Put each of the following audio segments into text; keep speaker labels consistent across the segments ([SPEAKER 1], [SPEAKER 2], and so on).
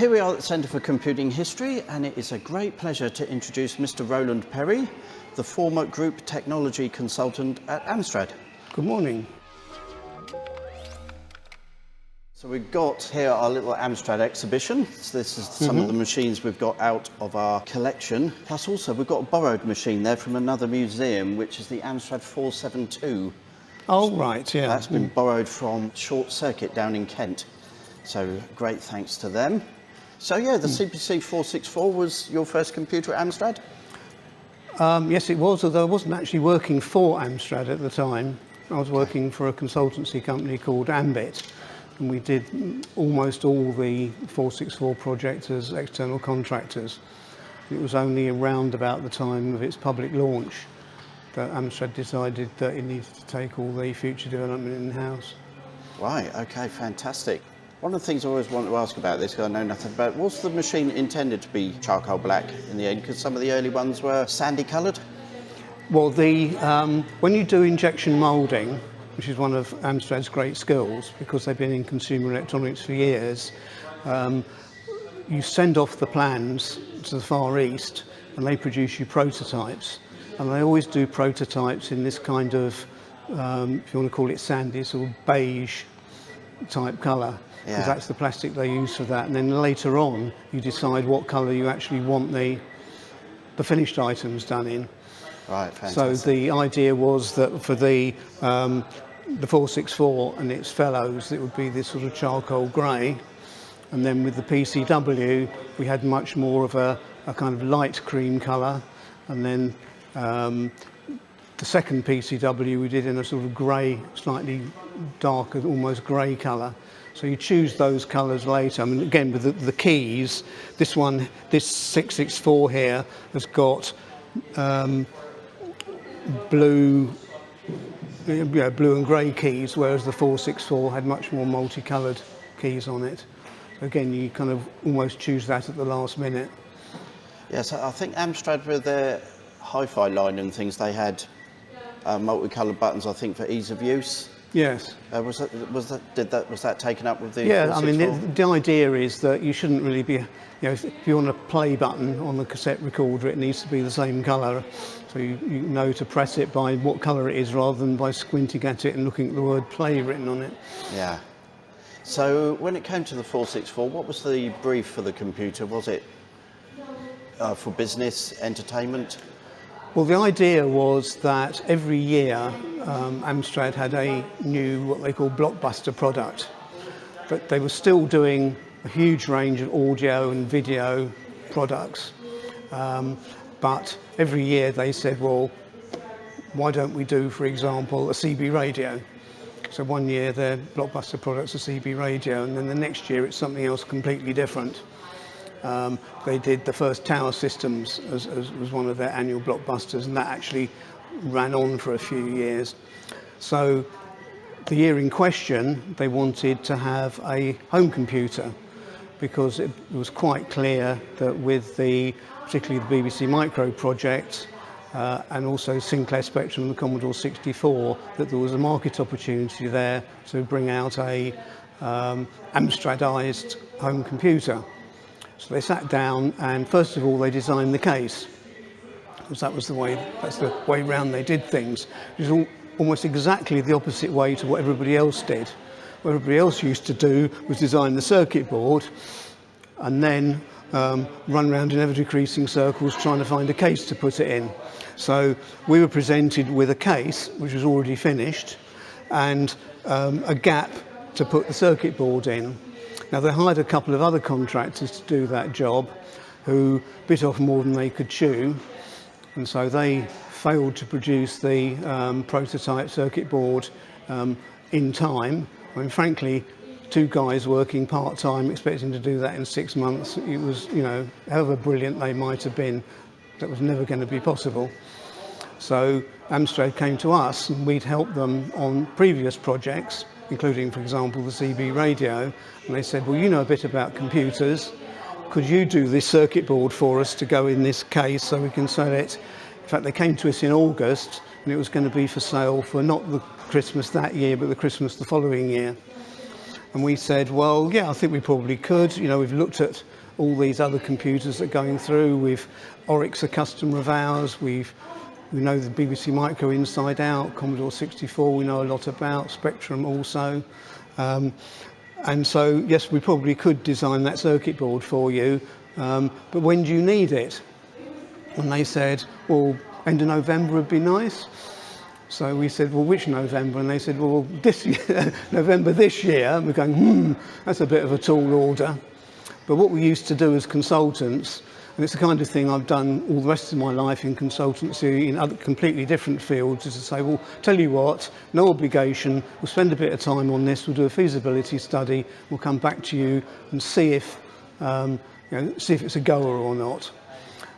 [SPEAKER 1] here we are at the Centre for Computing History, and it is a great pleasure to introduce Mr. Roland Perry, the former Group Technology Consultant at Amstrad.
[SPEAKER 2] Good morning.
[SPEAKER 1] So we've got here our little Amstrad exhibition. So this is some of the machines we've got out of our collection. Plus also we've got a borrowed machine there from another museum, which is the Amstrad 472.
[SPEAKER 2] Oh, right, yeah.
[SPEAKER 1] That's been borrowed from Short Circuit down in Kent. So great thanks to them. So yeah, the CPC 464 was your first computer at Amstrad?
[SPEAKER 2] Yes, it was, although I wasn't actually working for Amstrad at the time. I was working for a consultancy company called Ambit, and we did almost all the 464 projects as external contractors. It was only around about the time of its public launch that Amstrad decided that it needed to take all the future development in-house.
[SPEAKER 1] Right, okay, fantastic. One of the things I always want to ask about this, because I know nothing about it, was the machine intended to be charcoal black in the end? Because some of the early ones were sandy coloured?
[SPEAKER 2] Well, when you do injection moulding, which is one of Amstrad's great skills, because they've been in consumer electronics for years, you send off the plans to the Far East and they produce you prototypes. And they always do prototypes in this kind of, if you want to call it sandy, sort of beige type colour, because that's the plastic they use for that. And then later on, you decide what colour you actually want the finished items done in.
[SPEAKER 1] Right, fantastic.
[SPEAKER 2] So the idea was that for the 464 and its fellows, it would be this sort of charcoal grey. And then with the PCW, we had much more of a kind of light cream colour. And then the second PCW we did in a sort of grey, slightly darker, almost grey colour. So you choose those colours later. I mean, again, with the keys, this 664 here has got blue and grey keys, whereas the 464 had much more multicoloured keys on it. So again, you kind of almost choose that at the last minute.
[SPEAKER 1] Yes, I think Amstrad with their hi-fi line and things, they had multicoloured buttons, I think, for ease of use.
[SPEAKER 2] Yes.
[SPEAKER 1] Was that taken up with the 464?
[SPEAKER 2] Yeah, I mean, the idea is that you shouldn't really be, if you want a play button on the cassette recorder, it needs to be the same colour. So you know to press it by what colour it is rather than by squinting at it and looking at the word play written on it.
[SPEAKER 1] Yeah. So when it came to the 464, what was the brief for the computer? Was it for business, entertainment?
[SPEAKER 2] Well, the idea was that every year Amstrad had a new, what they call blockbuster product. But they were still doing a huge range of audio and video products. But every year they said, well, why don't we do, for example, a CB radio? So one year their blockbuster product's a CB radio, and then the next year it's something else completely different. They did the first tower systems as was one of their annual blockbusters, and that actually ran on for a few years. So the year in question, they wanted to have a home computer, because it was quite clear that with particularly the BBC Micro project and also Sinclair Spectrum and the Commodore 64, that there was a market opportunity there to bring out a Amstradized home computer. So they sat down and first of all they designed the case, because that's the way round they did things. It was almost exactly the opposite way to what everybody else did. What everybody else used to do was design the circuit board and then run around in ever-decreasing circles trying to find a case to put it in. So we were presented with a case which was already finished and a gap to put the circuit board in. Now, they hired a couple of other contractors to do that job who bit off more than they could chew, and so they failed to produce the prototype circuit board in time. I mean, frankly, two guys working part-time expecting to do that in 6 months, it was, however brilliant they might have been, that was never going to be possible. So Amstrad came to us and we'd helped them on previous projects, including, for example, the CB radio, and they said, well, you know a bit about computers, could you do this circuit board for us to go in this case so we can sell it? In fact, they came to us in August, and it was going to be for sale for not the Christmas that year, but the Christmas the following year. And we said, well, yeah, I think we probably could. You know, we've looked at all these other computers that are going through. Oryx, a customer of ours. We know the BBC Micro inside out. Commodore 64 we know a lot about. Spectrum also. And so, yes, we probably could design that circuit board for you. But when do you need it? And they said, well, end of November would be nice. So we said, well, which November? And they said, well, this year, November this year. And we're going, that's a bit of a tall order. But what we used to do as consultants, and it's the kind of thing I've done all the rest of my life in consultancy in other completely different fields, is to say, well, tell you what, no obligation, we'll spend a bit of time on this, we'll do a feasibility study, we'll come back to you and see if, see if it's a goer or not.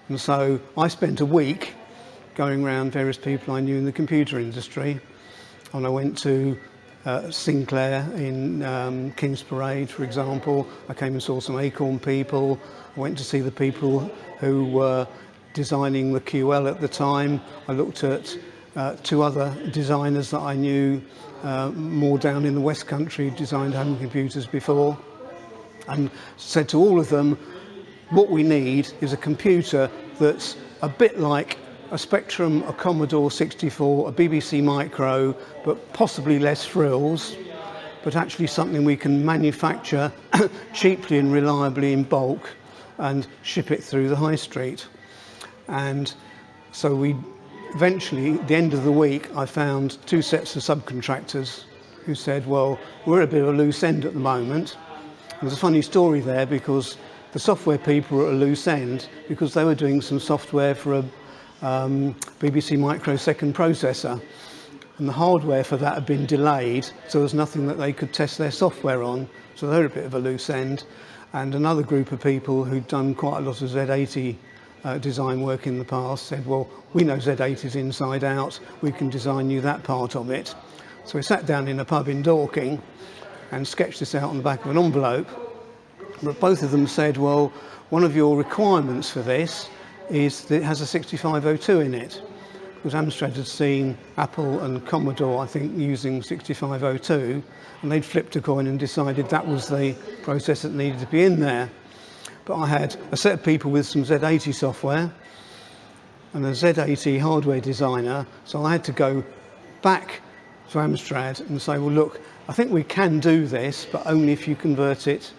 [SPEAKER 2] And so I spent a week going around various people I knew in the computer industry, and I went to Sinclair in King's Parade, for example. I came and saw some Acorn people. I went to see the people who were designing the QL at the time. I looked at two other designers that I knew more down in the West Country, designed home computers before, and said to all of them, what we need is a computer that's a bit like a Spectrum, a Commodore 64, a BBC Micro, but possibly less frills, but actually something we can manufacture cheaply and reliably in bulk and ship it through the high street. And so we eventually, at the end of the week, I found two sets of subcontractors who said, well, we're a bit of a loose end at the moment. There's a funny story there, because the software people were at a loose end because they were doing some software for a BBC microsecond processor, and the hardware for that had been delayed, so there was nothing that they could test their software on, so they were a bit of a loose end. And another group of people who'd done quite a lot of Z80 design work in the past said, well, we know Z80s inside out, we can design you that part of it. So we sat down in a pub in Dorking and sketched this out on the back of an envelope, but both of them said, well, one of your requirements for this is that it has a 6502 in it, because Amstrad had seen Apple and Commodore, I think, using 6502, and they'd flipped a coin and decided that was the processor that needed to be in there. But I had a set of people with some Z80 software and a Z80 hardware designer, so I had to go back to Amstrad and say, well, look, I think we can do this, but only if you convert it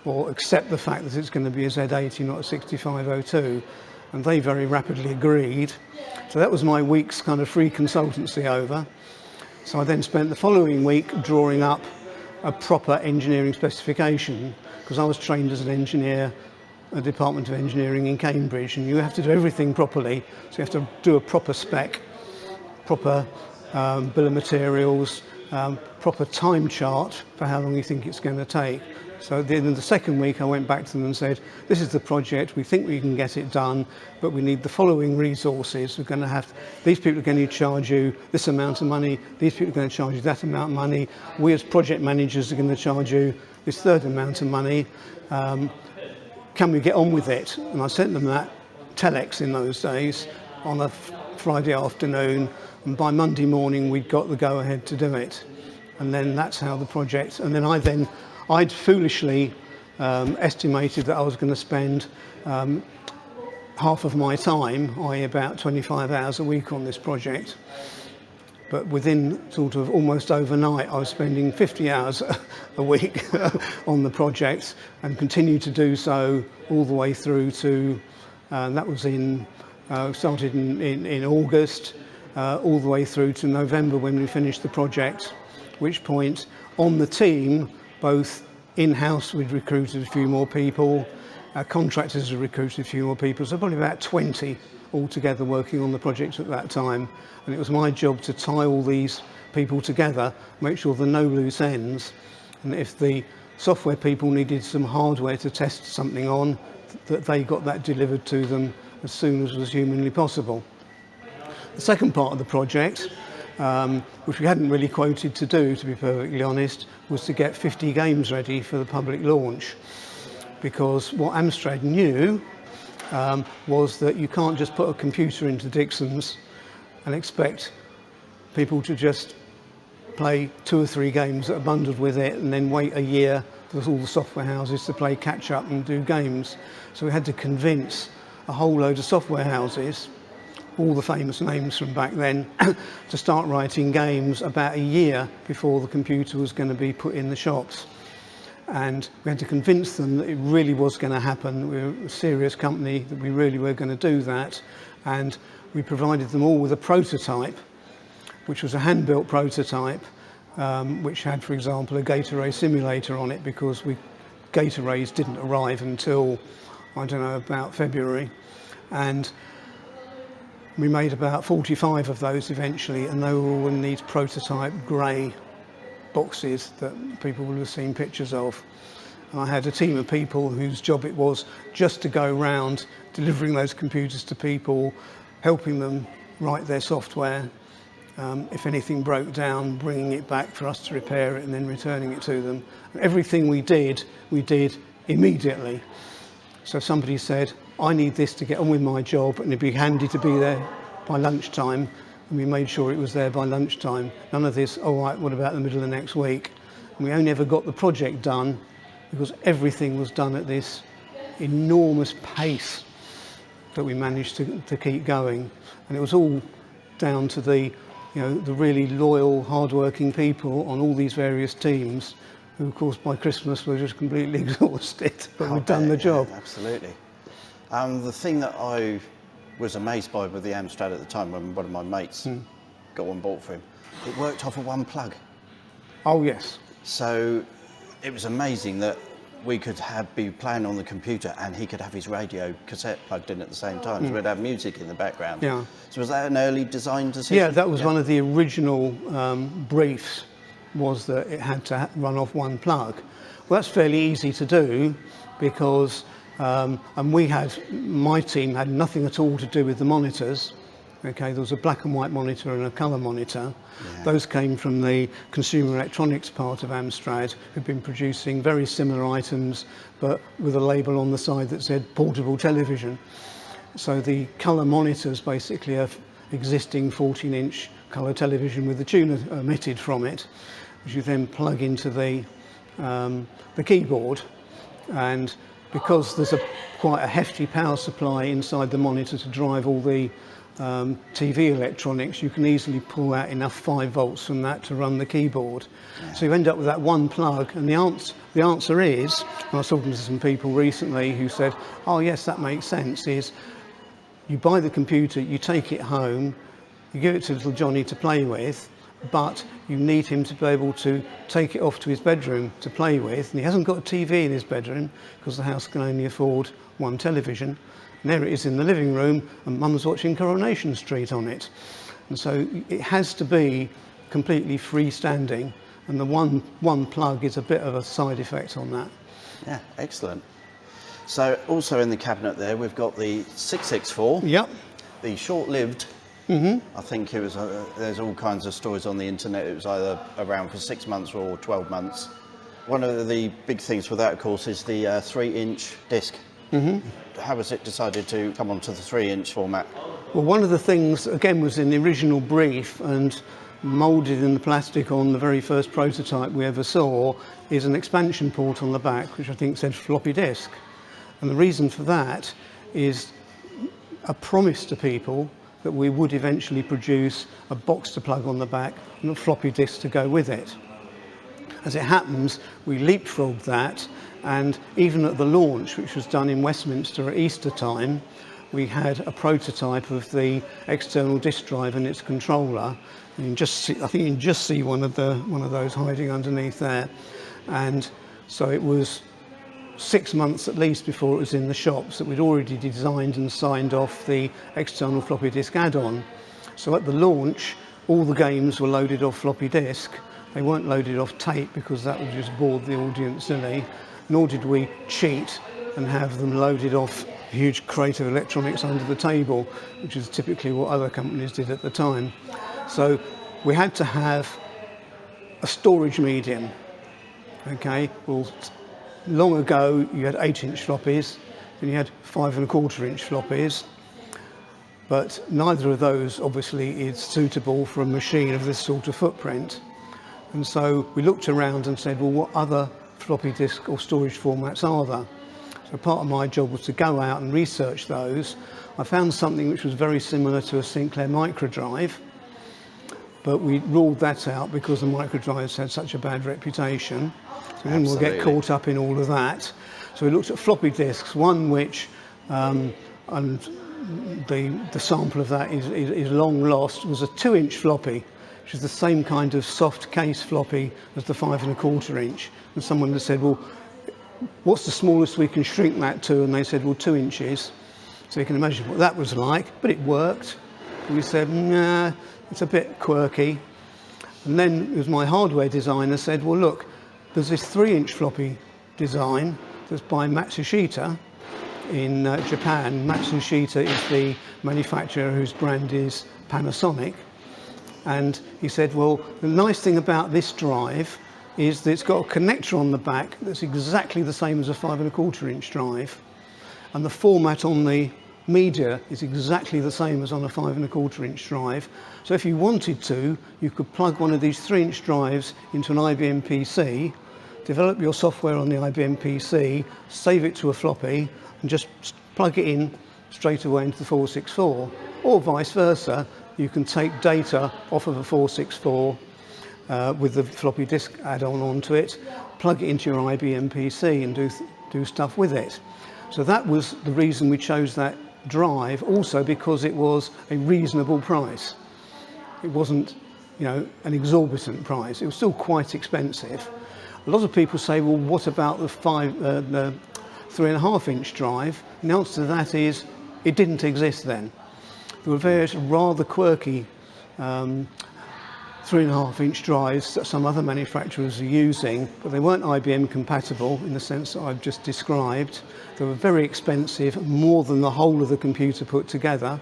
[SPEAKER 2] or accept the fact that it's going to be a Z80, not a 6502. And they very rapidly agreed. So that was my week's kind of free consultancy over. So I then spent the following week drawing up a proper engineering specification, because I was trained as an engineer at the Department of Engineering in Cambridge, and you have to do everything properly. So you have to do a proper spec, proper bill of materials, proper time chart for how long you think it's going to take. So at the end of the second week, I went back to them and said, this is the project, we think we can get it done, but we need the following resources. We're going to have, these people are going to charge you this amount of money, these people are going to charge you that amount of money, we as project managers are going to charge you this third amount of money. Can we get on with it? And I sent them that telex in those days on a Friday afternoon, and by Monday morning we'd got the go-ahead to do it. And then that's how the project, and then I'd foolishly estimated that I was going to spend half of my time, i.e. about 25 hours a week on this project. But within sort of almost overnight, I was spending 50 hours a week on the project, and continued to do so all the way through to, that was started in August, all the way through to November when we finished the project, at which point on the team, both in-house we'd recruited a few more people, contractors had recruited a few more people, so probably about 20 altogether working on the project at that time. And it was my job to tie all these people together, make sure there are no loose ends, and if the software people needed some hardware to test something on, that they got that delivered to them as soon as was humanly possible. The second part of the project, which we hadn't really quoted to do, to be perfectly honest, was to get 50 games ready for the public launch. Because what Amstrad knew was that you can't just put a computer into Dixon's and expect people to just play 2 or 3 games that are bundled with it, and then wait a year for all the software houses to play catch up and do games. So we had to convince a whole load of software houses, all the famous names from back then, to start writing games about a year before the computer was going to be put in the shops. And we had to convince them that it really was going to happen. We were a serious company, that we really were going to do that. And we provided them all with a prototype, which was a hand-built prototype, which had, for example, a gate array simulator on it, because gate arrays didn't arrive until, I don't know, about February. And we made about 45 of those eventually, and they were all in these prototype grey boxes that people will have seen pictures of. And I had a team of people whose job it was just to go around delivering those computers to people, helping them write their software. If anything broke down, bringing it back for us to repair it and then returning it to them. And everything we did immediately. So if somebody said, I need this to get on with my job, and it'd be handy to be there by lunchtime, and we made sure it was there by lunchtime. None of this, all right, what about the middle of next week? And we only ever got the project done because everything was done at this enormous pace that we managed to keep going. And it was all down to the really loyal, hard-working people on all these various teams, who, of course, by Christmas were just completely exhausted, but we'd done the job.
[SPEAKER 1] Yeah, absolutely. The thing that I was amazed by with the Amstrad at the time, when one of my mates got one bought for him, it worked off of one plug.
[SPEAKER 2] Oh, yes.
[SPEAKER 1] So it was amazing that we could be playing on the computer and he could have his radio cassette plugged in at the same time, so we'd have music in the background.
[SPEAKER 2] Yeah.
[SPEAKER 1] So was that an early design decision?
[SPEAKER 2] Yeah, that was one of the original briefs, was that it had to run off one plug. Well, that's fairly easy to do, because my team had nothing at all to do with the monitors. Okay, there was a black and white monitor and a colour monitor. Yeah. Those came from the consumer electronics part of Amstrad, who'd been producing very similar items, but with a label on the side that said portable television. So the colour monitors basically are existing 14-inch colour television with the tuner emitted from it, which you then plug into the keyboard. And because there's quite a hefty power supply inside the monitor to drive all the TV electronics, you can easily pull out enough 5 volts from that to run the keyboard. Yeah. So you end up with that one plug, and the answer is, and I was talking to some people recently who said, oh yes, that makes sense, is you buy the computer, you take it home, you give it to little Johnny to play with, but you need him to be able to take it off to his bedroom to play with, and he hasn't got a TV in his bedroom because the house can only afford one television. And there it is in the living room, and Mum's watching Coronation Street on it. And so it has to be completely freestanding, and the one plug is a bit of a side effect on that.
[SPEAKER 1] Yeah, excellent. So also in the cabinet there, we've got the 664.
[SPEAKER 2] Yep.
[SPEAKER 1] The short-lived. I think it was. There's all kinds of stories on the internet. It was either around for 6 months or 12 months. One of the big things with that, of course, is the 3-inch disc. How was it decided to come onto the 3-inch format?
[SPEAKER 2] Well, one of the things, again, was in the original brief and moulded in the plastic on the very first prototype we ever saw, is an expansion port on the back, which I think said floppy disk. And the reason for that is a promise to people that we would eventually produce a box to plug on the back and a floppy disk to go with it. As it happens, we leapfrogged that, and even at the launch, which was done in Westminster at Easter time, we had a prototype of the external disk drive and its controller. And you can just see, I think you can just see one of those hiding underneath there. And so it was 6 months at least before it was in the shops that we'd already designed and signed off the external floppy disk add-on. So at the launch, all the games were loaded off floppy disk. They weren't loaded off tape because that would just bore the audience silly, nor did we cheat and have them loaded off a huge crate of electronics under the table, which is typically what other companies did at the time. So we had to have a storage medium. Okay, well, long ago you had 8-inch floppies and you had 5¼ inch floppies, but neither of those obviously is suitable for a machine of this sort of footprint. And so we looked around and said, well, what other floppy disk or storage formats are there? So part of my job was to go out and research those. I found something which was very similar to a Sinclair microdrive, but we ruled that out because the microdrives had such a bad reputation. So we didn't want to get caught up in all of that. So we looked at floppy disks, one which, and the sample of that is long lost, was a 2-inch floppy, which is the same kind of soft case floppy as the 5 1/4 inch. And someone had said, well, what's the smallest we can shrink that to? And they said, well, 2 inches. So you can imagine what that was like, but it worked. And we said, nah, it's a bit quirky. And then it was my hardware designer said, well, look, there's this 3-inch floppy design that's by Matsushita in Japan. Matsushita is the manufacturer whose brand is Panasonic. And he said, well, the nice thing about this drive is that it's got a connector on the back that's exactly the same as a 5 1/4 inch drive. And the format on the media is exactly the same as on a 5 1/4 inch drive. So if you wanted to, you could plug one of these 3-inch drives into an IBM PC, develop your software on the IBM PC, save it to a floppy, and just plug it in straight away into the 464. Or vice versa, you can take data off of a 464 with the floppy disk add-on onto it, plug it into your IBM PC and do stuff with it. So that was the reason we chose that drive, also because it was a reasonable price. It wasn't, an exorbitant price. It was still quite expensive. A lot of people say, well, what about the 3.5 inch drive? And the answer to that is, it didn't exist then. There were various rather quirky 3.5 inch drives that some other manufacturers are using, but they weren't IBM compatible in the sense that I've just described. They were very expensive, more than the whole of the computer put together,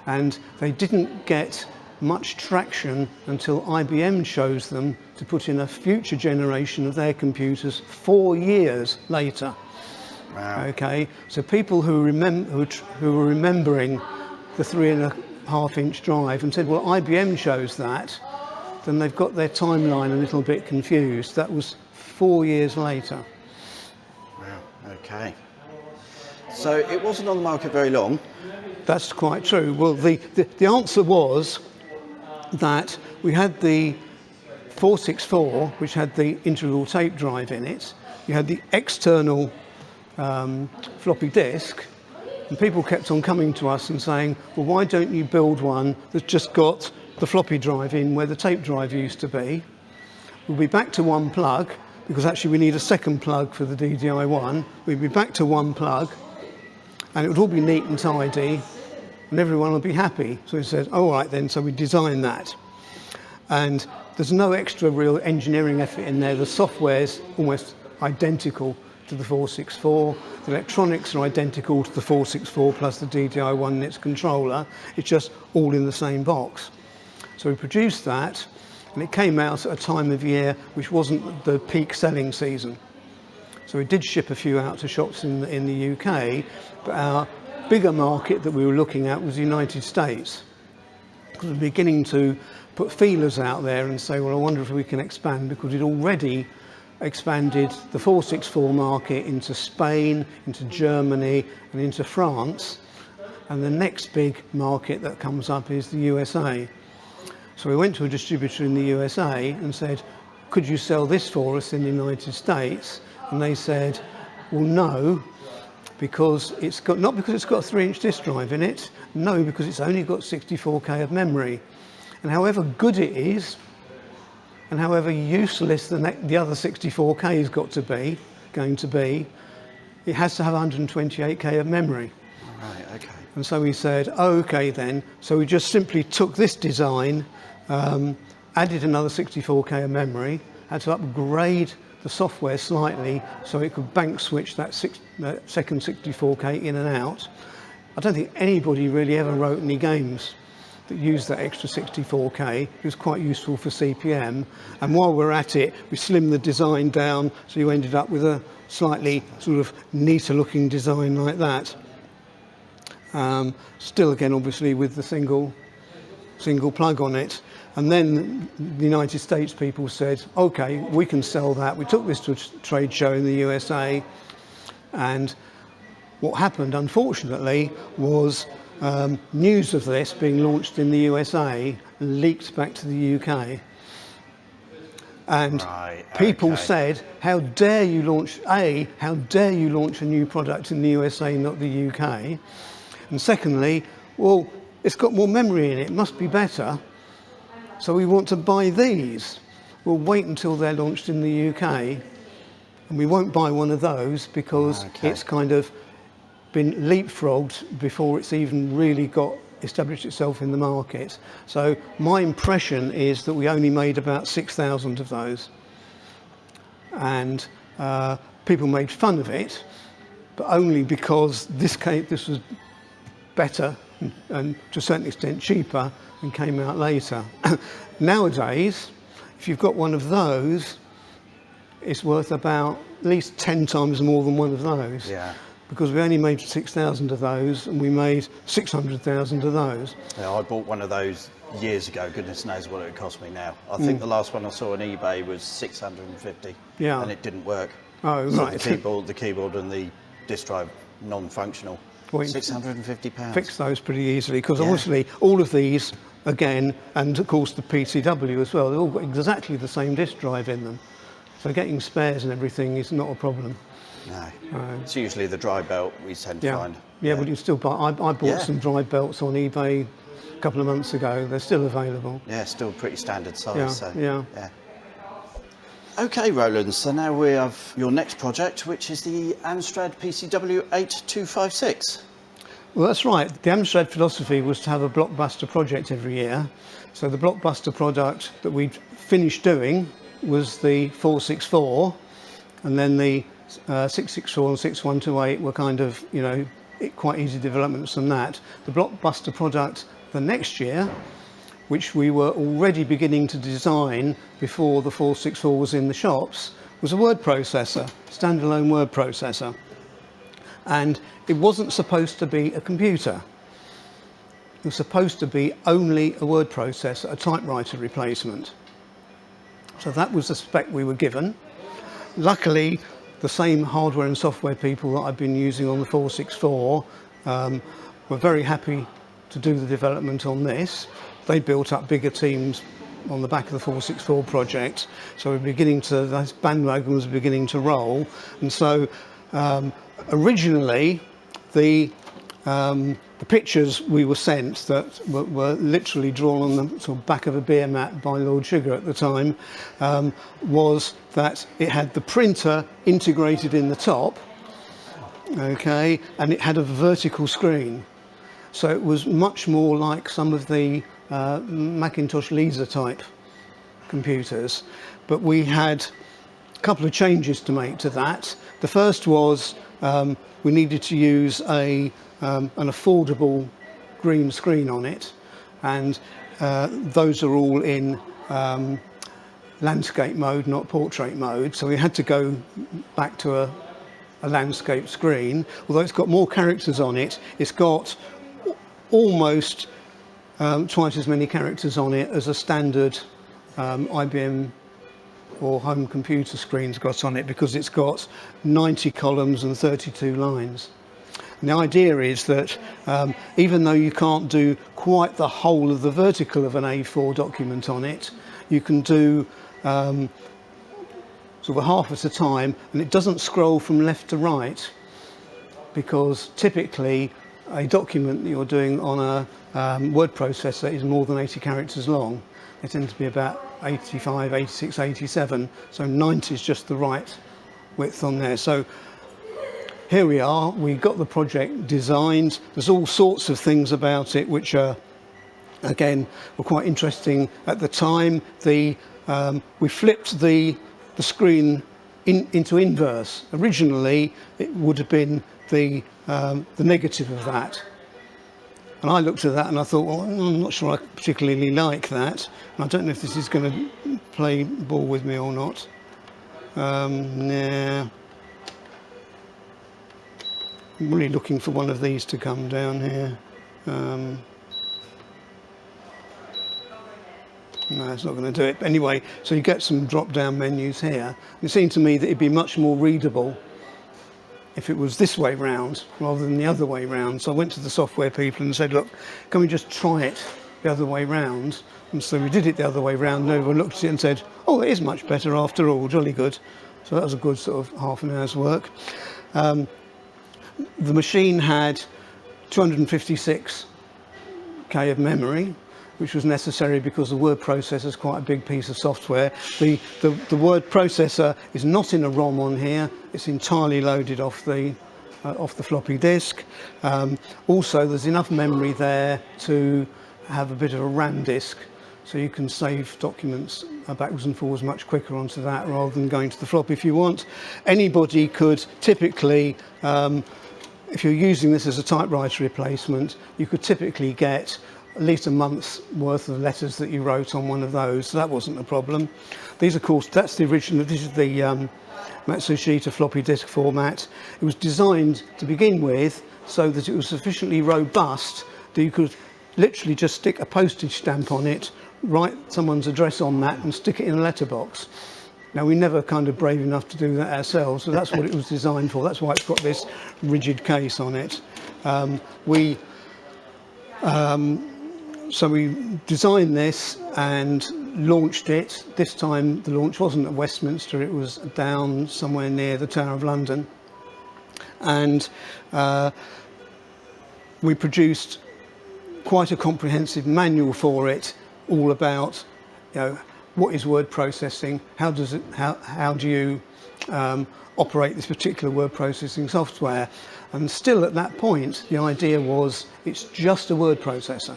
[SPEAKER 2] and they didn't get much traction until IBM chose them to put in a future generation of their computers 4 years later.
[SPEAKER 1] Wow.
[SPEAKER 2] Okay, so people who were remembering the 3.5 inch drive and said, well, IBM chose that, then they've got their timeline a little bit confused. That was 4 years later.
[SPEAKER 1] Wow, okay. So it wasn't on the market very long.
[SPEAKER 2] That's quite true. Well, the answer was that we had the 464, which had the integral tape drive in it. You had the external floppy disk, and people kept on coming to us and saying, well, why don't you build one that's just got the floppy drive in where the tape drive used to be? We'll be back to one plug, because actually we need a second plug for the DDI1. We'll be back to one plug, and it would all be neat and tidy, and everyone will be happy. So we said, all right then, so we designed that. And there's no extra real engineering effort in there. The software's almost identical to the 464. The electronics are identical to the 464 plus the DDI1 and its controller. It's just all in the same box. So we produced that, and it came out at a time of year which wasn't the peak selling season. So we did ship a few out to shops in the UK, but our bigger market that we were looking at was the United States. Because we're beginning to put feelers out there and say, well, I wonder if we can expand, because we'd already expanded the 464 market into Spain, into Germany, and into France. And the next big market that comes up is the USA. So we went to a distributor in the USA and said, could you sell this for us in the United States? And they said, well, no, because it's got, not because it's got a 3-inch disk drive in it, no, because it's only got 64K of memory. And however good it is, and however useless the other 64K is going to be, it has to have 128K of memory.
[SPEAKER 1] Right, okay.
[SPEAKER 2] And so we said, oh, okay then. So we just simply took this design, added another 64K of memory, had to upgrade the software slightly so it could bank switch that second 64K in and out. I don't think anybody really ever wrote any games that used that extra 64K. It was quite useful for CPM. And while we're at it, we slimmed the design down, so you ended up with a slightly sort of neater looking design like that. Still again, obviously, with the single plug on it. And then the United States people said, okay, we can sell that. We took this to a trade show in the USA, and what happened, unfortunately, was news of this being launched in the USA leaked back to the UK. And people said, how dare you launch a new product in the USA, not the UK? And secondly, well, it's got more memory in it, it must be better. So we want to buy these. We'll wait until they're launched in the UK, and we won't buy one of those because it's kind of been leapfrogged before it's even really got established itself in the market. So my impression is that we only made about 6,000 of those, and people made fun of it, but only because this was better and to a certain extent cheaper and came out later. Nowadays, if you've got one of those, it's worth about at least 10 times more than one of those.
[SPEAKER 1] Yeah.
[SPEAKER 2] Because we only made 6,000 of those, and we made 600,000 of those.
[SPEAKER 1] Yeah, I bought one of those years ago. Goodness knows what it would cost me now. I think the last one I saw on eBay was 650.
[SPEAKER 2] Yeah.
[SPEAKER 1] And it didn't work.
[SPEAKER 2] Oh,
[SPEAKER 1] so
[SPEAKER 2] right.
[SPEAKER 1] The keyboard and the disk drive non-functional.
[SPEAKER 2] Well,
[SPEAKER 1] £650.
[SPEAKER 2] Fix those pretty easily, because obviously all of these, again, and of course the PCW as well, they've all got exactly the same disk drive in them. So getting spares and everything is not a problem.
[SPEAKER 1] No, it's usually the dry belt we tend to find.
[SPEAKER 2] Yeah, but you can still buy. I bought some dry belts on eBay a couple of months ago. They're still available.
[SPEAKER 1] Yeah, still pretty standard size.
[SPEAKER 2] Yeah,
[SPEAKER 1] so,
[SPEAKER 2] yeah.
[SPEAKER 1] Okay, Roland, so now we have your next project, which is the Amstrad PCW 8256.
[SPEAKER 2] Well, that's right. The Amstrad philosophy was to have a blockbuster project every year. So the blockbuster product that we'd finished doing was the 464, and then the 664 and 6128 were kind of, quite easy developments from that. The blockbuster product the next year, which we were already beginning to design before the 464 was in the shops, was a word processor, standalone word processor. And it wasn't supposed to be a computer. It was supposed to be only a word processor, a typewriter replacement. So that was the spec we were given. Luckily, the same hardware and software people that I've been using on the 464 were very happy to do the development on this. They built up bigger teams on the back of the 464 project, so this bandwagon was beginning to roll. And so originally the pictures we were sent that were literally drawn on the sort of back of a beer mat by Lord Sugar at the time was that it had the printer integrated in the top, okay, and it had a vertical screen. So it was much more like some of the Macintosh Lisa type computers. But we had a couple of changes to make to that. The first was we needed to use an affordable green screen on it, and those are all in landscape mode, not portrait mode, so we had to go back to a landscape screen. Although it's got more characters on it, it's got almost twice as many characters on it as a standard IBM or home computer screen's got on it, because it's got 90 columns and 32 lines. And the idea is that even though you can't do quite the whole of the vertical of an A4 document on it, you can do sort of half at a time, and it doesn't scroll from left to right, because typically a document that you're doing on a word processor is more than 80 characters long. They tend to be about 85, 86, 87, so 90 is just the right width on there. So here we are, we got the project designed. There's all sorts of things about it which are, again, were quite interesting at the time. We flipped the screen into inverse. Originally, it would have been the negative of that. And I looked at that and I thought, well, I'm not sure I particularly like that. And I don't know if this is going to play ball with me or not. Nah. I'm really looking for one of these to come down here. No, it's not going to do it. Anyway, so you get some drop-down menus here. It seemed to me that it'd be much more readable if it was this way round rather than the other way round. So I went to the software people and said, look, can we just try it the other way round? And so we did it the other way round, and everyone looked at it and said, oh, it is much better after all, jolly good. So that was a good sort of half an hour's work. The machine had 256K of memory, which was necessary because the word processor is quite a big piece of software. The word processor is not in a ROM on here, it's entirely loaded off the floppy disk. Also, there's enough memory there to have a bit of a RAM disk, so you can save documents backwards and forwards much quicker onto that rather than going to the floppy if you want. Anybody could typically, if you're using this as a typewriter replacement, you could typically get at least a month's worth of letters that you wrote on one of those, so that wasn't a problem. These, of course, that's the original, this is the Matsushita floppy disk format. It was designed to begin with so that it was sufficiently robust that you could literally just stick a postage stamp on it, write someone's address on that and stick it in a letterbox. Now, we never kind of brave enough to do that ourselves, so that's what it was designed for. That's why it's got this rigid case on it. So we designed this and launched it. This time the launch wasn't at Westminster, it was down somewhere near the Tower of London. And we produced quite a comprehensive manual for it, all about, you know, what is word processing, how do you operate this particular word processing software. And still at that point, the idea was it's just a word processor.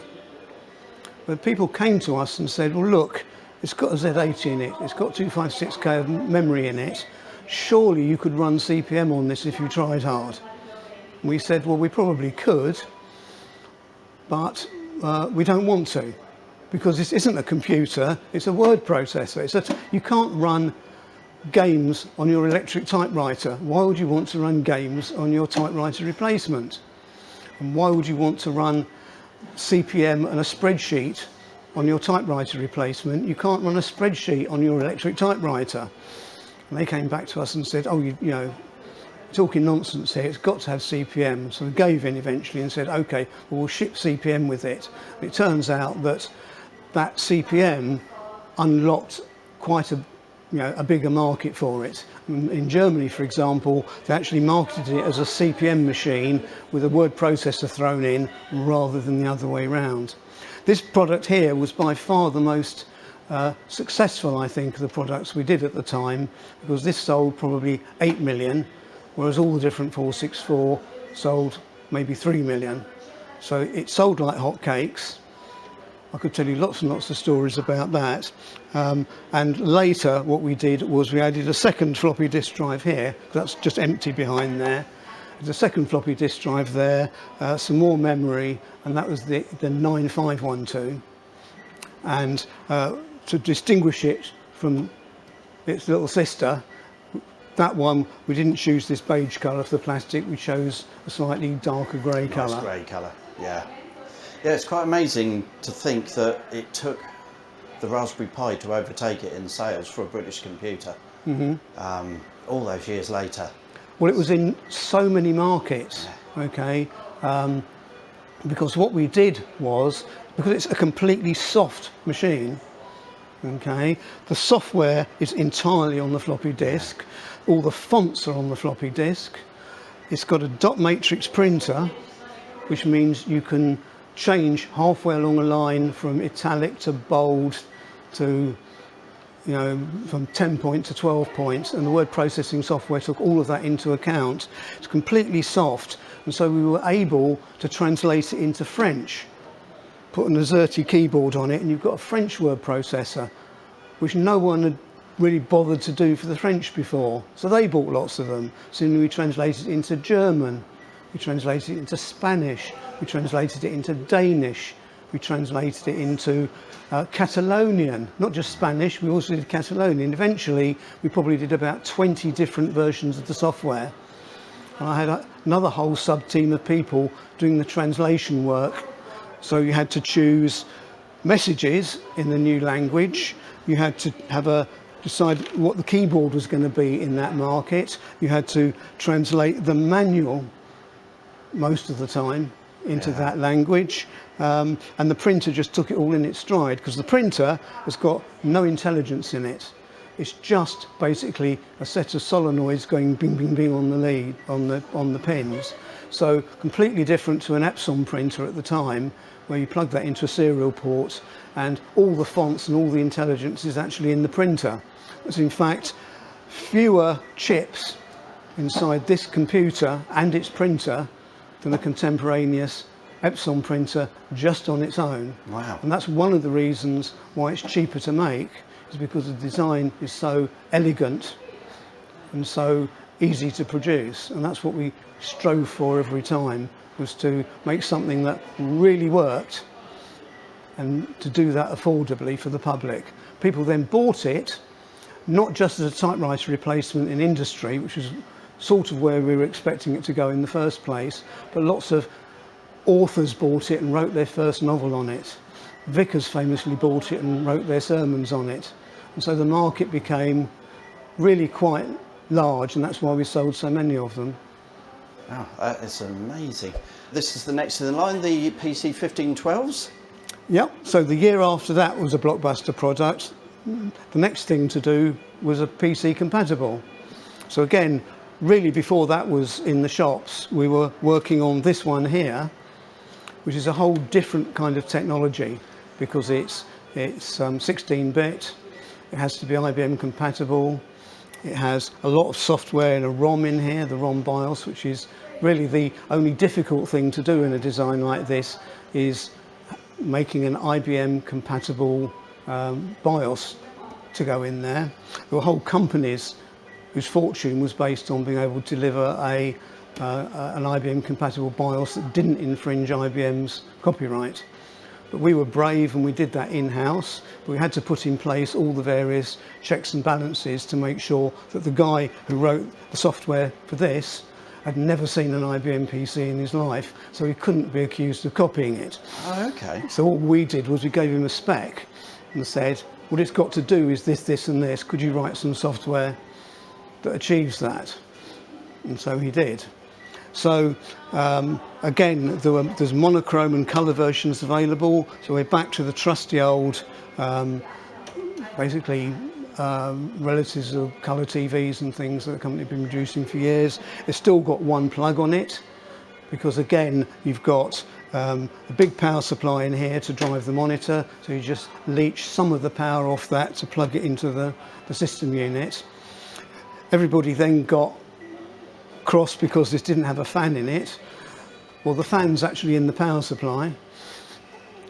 [SPEAKER 2] But people came to us and said, well, look, it's got a Z80 in it, it's got 256K of memory in it, surely you could run CPM on this if you tried hard. And we said, well, we probably could, but we don't want to, because this isn't a computer, it's a word processor. You can't run games on your electric typewriter. Why would you want to run games on your typewriter replacement? And why would you want to run CPM and a spreadsheet on your typewriter replacement? You can't run a spreadsheet on your electric typewriter. And they came back to us and said, oh, you know, talking nonsense here, it's got to have CPM. So we gave in eventually and said, okay, well, we'll ship CPM with it. And it turns out that that CPM unlocked quite a bigger market for it. In Germany, for example, they actually marketed it as a CPM machine with a word processor thrown in rather than the other way around. This product here was by far the most successful, I think, of the products we did at the time, because this sold probably 8 million, whereas all the different 464 sold maybe 3 million. So it sold like hotcakes. I could tell you lots and lots of stories about that. And later what we did was we added a second floppy disk drive here. That's just empty behind there. There's a second floppy disk drive there, some more memory, and that was the 9512. And to distinguish it from its little sister, that one, we didn't choose this beige colour for the plastic, we chose a slightly darker grey colour.
[SPEAKER 1] Nice grey colour, yeah. Yeah, it's quite amazing to think that it took the Raspberry Pi to overtake it in sales for a British computer, all those years later.
[SPEAKER 2] Well, it was in so many markets, okay, because what we did was, because it's a completely soft machine, okay, the software is entirely on the floppy disk, all the fonts are on the floppy disk, it's got a dot matrix printer, which means you can change halfway along a line from italic to bold to, you know, from 10 point to 12 points, and the word processing software took all of that into account. It's completely soft, and so we were able to translate it into French. Put an AZERTY keyboard on it and you've got a French word processor, which no one had really bothered to do for the French before. So they bought lots of them. Soon we translated it into German, we translated it into Spanish, we translated it into Danish, we translated it into Catalonian, not just Spanish, we also did Catalonian. Eventually, we probably did about 20 different versions of the software. And I had another whole sub-team of people doing the translation work. So you had to choose messages in the new language. You had to decide what the keyboard was going to be in that market. You had to translate the manual most of the time into that language, and the printer just took it all in its stride, because the printer has got no intelligence in it. It's just basically a set of solenoids going bing bing bing on the lead on the pins. So completely different to an Epson printer at the time, where you plug that into a serial port and all the fonts and all the intelligence is actually in the printer. There's in fact fewer chips inside this computer and its printer than a contemporaneous Epson printer just on its own.
[SPEAKER 1] Wow.
[SPEAKER 2] And that's one of the reasons why it's cheaper to make, is because the design is so elegant and so easy to produce. And that's what we strove for every time, was to make something that really worked and to do that affordably for the public. People then bought it, not just as a typewriter replacement in industry, which was sort of where we were expecting it to go in the first place, but lots of authors bought it and wrote their first novel on it. Vicars famously bought it and wrote their sermons on it. And so the market became really quite large, and that's why we sold so many of them.
[SPEAKER 1] Wow, that is amazing. This is the next in the line, the PC 1512s?
[SPEAKER 2] Yep, so the year after that was a blockbuster product. The next thing to do was a PC compatible. So again, really before that was in the shops, we were working on this one here, which is a whole different kind of technology, because it's 16-bit, it has to be IBM compatible, it has a lot of software and a ROM in here, the ROM BIOS, which is really the only difficult thing to do in a design like this, is making an IBM compatible BIOS to go in there. There were whole companies whose fortune was based on being able to deliver an IBM compatible BIOS that didn't infringe IBM's copyright. But we were brave and we did that in-house. We had to put in place all the various checks and balances to make sure that the guy who wrote the software for this had never seen an IBM PC in his life, so he couldn't be accused of copying it.
[SPEAKER 1] Oh, okay.
[SPEAKER 2] So what we did was we gave him a spec and said, what it's got to do is this, this and this. Could you write some software that achieves that? And so he did. So again, there's monochrome and colour versions available. So we're back to the trusty old, basically relatives of colour TVs and things that the company have been producing for years. It's still got one plug on it, because again, you've got a big power supply in here to drive the monitor. So you just leach some of the power off that to plug it into the system unit. Everybody then got cross because this didn't have a fan in it. Well, the fan's actually in the power supply